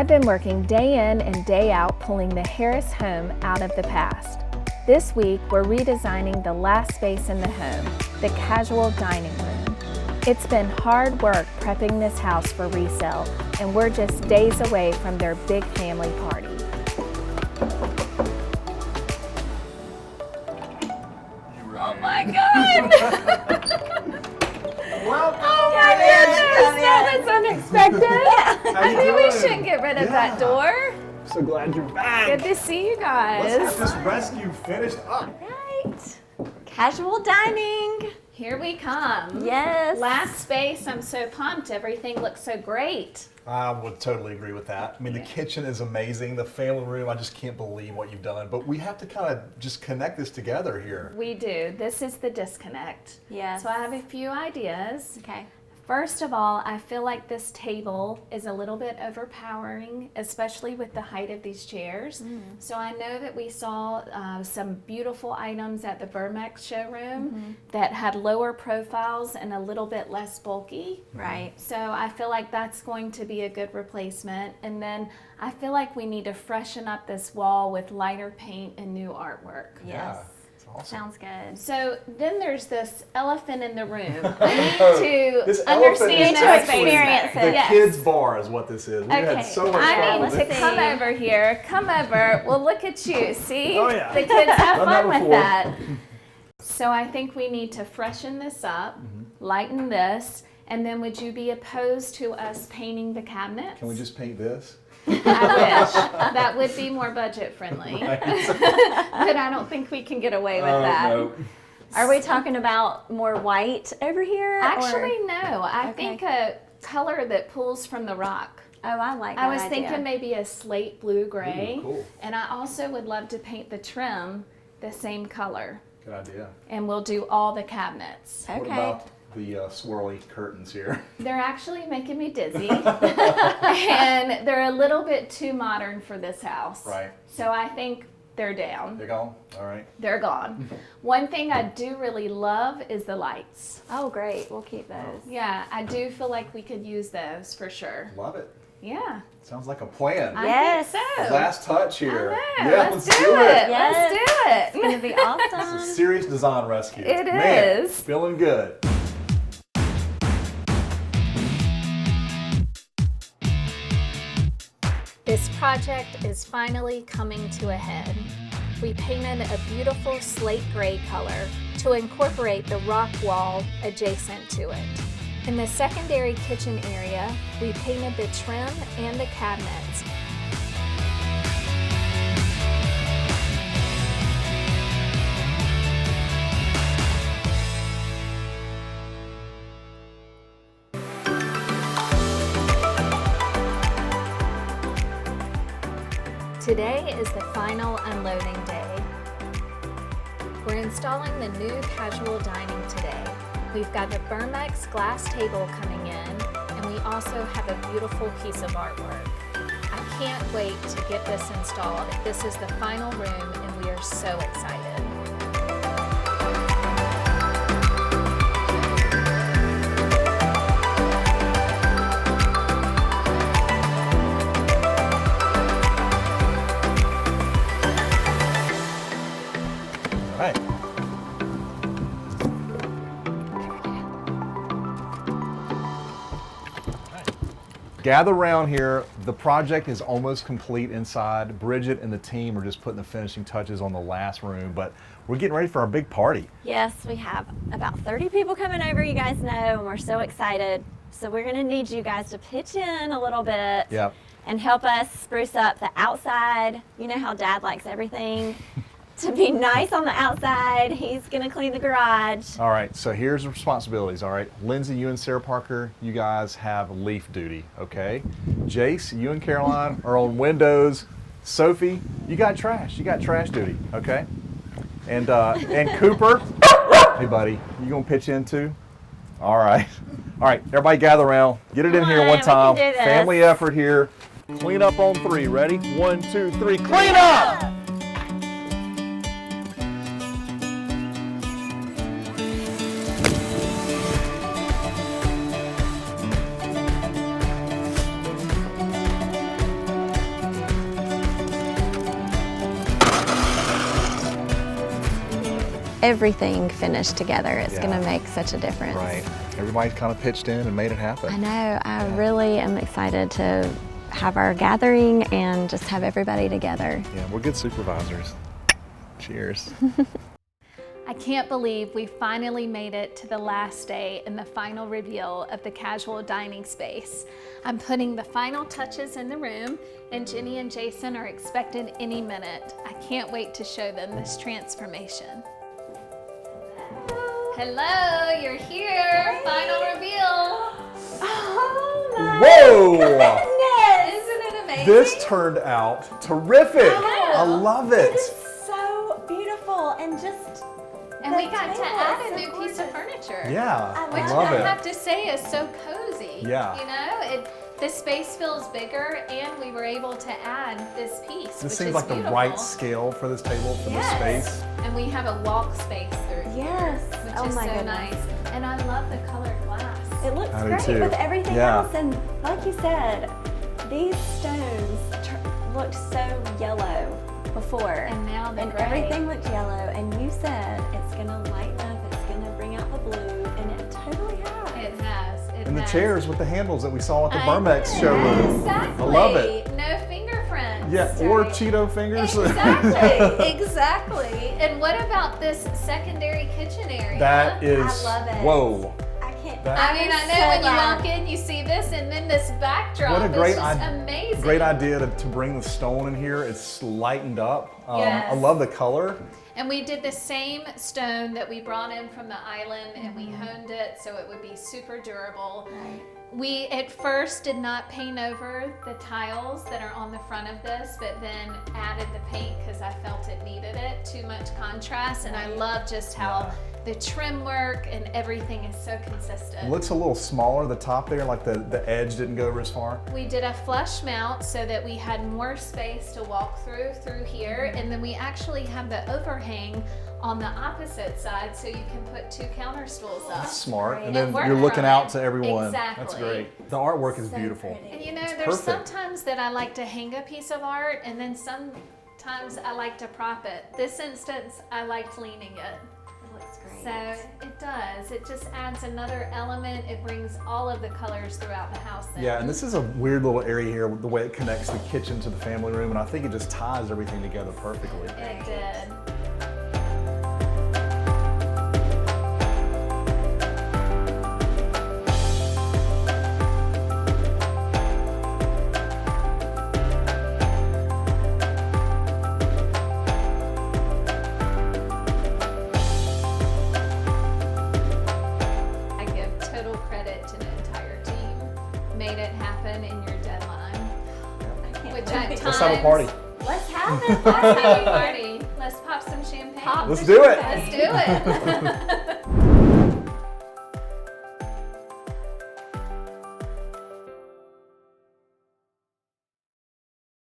I've been working day in and day out pulling the Harris home out of the past. This week, we're redesigning the last space in the home, the casual dining room. It's been hard work prepping this house for resale, and we're just days away from their big family party. Oh my God! Welcome! Oh my goodness, that was unexpected. I think we shouldn't get rid of that door. So glad you're back. Good to see you guys. Let's get this rescue finished up. Right. Casual dining. Here we come. Yes. Last space. I'm so pumped. Everything looks so great. I would totally agree with that. I mean, the kitchen is amazing. The family room, I just can't believe what you've done. But we have to kind of just connect this together here. We do. This is the disconnect. Yes. So I have a few ideas. Okay. First of all, I feel like this table is a little bit overpowering, especially with the height of these chairs. So I know that we saw some beautiful items at the Bermex showroom that had lower profiles and a little bit less bulky. Right. So I feel like that's going to be a good replacement. And then I feel like we need to freshen up this wall with lighter paint and new artwork. Yes. It's awesome. Sounds good. So then there's this elephant in the room. I need This to elephant understand is your actually experience The it. Yes. kids' bar is what this is. We Okay, had so much fun I with need it. to come over here. Come over. Well, look at you. See? Oh, yeah. The kids have Done that fun with before. that. So I think we need to freshen this up, lighten this, and then would you be opposed to us painting the cabinets? Can we just paint this? I wish. That would be more budget friendly. But I don't think we can get away with that. No. Are we talking about more white over here? Actually, or? no. I Okay. think a color that pulls from the rock. Oh, I like that I was idea. thinking maybe a slate blue gray. Ooh, cool. And I also would love to paint the trim the same color. Good idea. And we'll do all the cabinets. What Okay. about the swirly curtains here? They're actually making me dizzy. And they're a little bit too modern for this house. Right. So I think they're down. They're gone? All right. They're gone. One thing I do really love is the lights. Oh, great. We'll keep those. Yeah, I do feel like we could use those for sure. Love it. Yeah. Sounds like a plan. Yes. I think so. Last touch here. I know. Yeah, let's do it. Yes. Let's do it. It's going to be It's a awesome. serious design rescue. It Man, is. Feeling good. This project is finally coming to a head. We painted a beautiful slate gray color to incorporate the rock wall adjacent to it. In the secondary kitchen area, we painted the trim and the cabinets. Today is the final unloading day. We're installing the new casual dining today. We've got the Bermex glass table coming in, and we also have a beautiful piece of artwork. I can't wait to get this installed. This is the final room, and we are so excited. All right. Gather around here. The project is almost complete inside. Bridget and the team are just putting the finishing touches on the last room, but we're getting ready for our big party. Yes, we have about 30 people coming over, you guys know, and we're so excited. So we're going to need you guys to pitch in a little bit Yep. and help us spruce up the outside. You know how Dad likes everything to be nice on the outside. He's going to clean the garage. All right, so here's the responsibilities, all right? Lindsay, you and Sarah Parker, you guys have leaf duty, okay? Jace, you and Caroline are on windows. Sophie, you got trash. You got trash duty, okay? And Cooper, hey buddy, you gonna pitch in too? All right. All right, everybody gather around. Get it in here Come on, one we time. can do this. Family effort here. Clean up on 3. Ready? 1, 2, 3. Clean up! everything finished together. It's Yeah. going to make such a difference. Right. Everybody kind of pitched in and made it happen. I know. I really am excited to have our gathering and just have everybody together. Yeah, we're good supervisors. Cheers. I can't believe we finally made it to the last day and the final reveal of the casual dining space. I'm putting the final touches in the room, and Jenny and Jason are expected any minute. I can't wait to show them this transformation. Hello, you're here. Final reveal. Oh my Whoa! goodness! Isn't it amazing? This turned out terrific. know. I love it. It is so beautiful and just. And we got to table add is a so new piece of furniture. Yeah, Which I love I it. have to say is so cozy. Yeah. You know, the space feels bigger, and we were able to add this piece. This which seems is like beautiful. the right scale for this table, for Yes. this space. And we have a walk space through here, Yes. which Oh is my so goodness. nice. And I love the colored glass. It looks I do great too. with everything Yeah. else, and like you said, these stones looked so yellow before, And now they're and gray. everything looked yellow. And you said it's gonna lighten up, it's gonna bring out the blue, and it totally has. It has. It And the has. chairs with the handles that we saw at the I Bermex know. showroom. Exactly. I love it. No fingerprints. Yeah, or right? Cheeto fingers. Exactly, exactly. And what about this secondary kitchen area? That is, I love it. whoa. I can't. That- I mean, I know so when you glad. walk in, you see this, and then this backdrop What a great is just idea. amazing. Great idea to bring the stone in here. It's lightened up. Yes. I love the color. And we did the same stone that we brought in from the island, and we honed it so it would be super durable. Right. We at first did not paint over the tiles that are on the front of this, but then added the paint because I felt it needed it. Too much contrast, and I love just how the trim work and everything is so consistent. It looks a little smaller, the top there, like the edge didn't go over as far. We did a flush mount so that we had more space to walk through here, and then we actually have the overhang on the opposite side so you can put 2 counter stools up. Smart. great. And then And work you're looking from out it. to everyone. That's Exactly. great. The artwork is So beautiful. pretty. And you know, It's there's perfect. sometimes that I like to hang a piece of art, and then sometimes I like to prop it. This instance, I liked leaning it. It looks great. So it does. It just adds another element. It brings all of the colors throughout the house then. Yeah, and this is a weird little area here, the way it connects the kitchen to the family room, and I think it just ties everything together perfectly. It did. I give total credit to the entire team. Made it happen in your deadline. I can't Which believe at it. times. Let's have a party. Let's have it. Let's have a party. Let's pop some champagne. Pop Let's do it. Let's do it.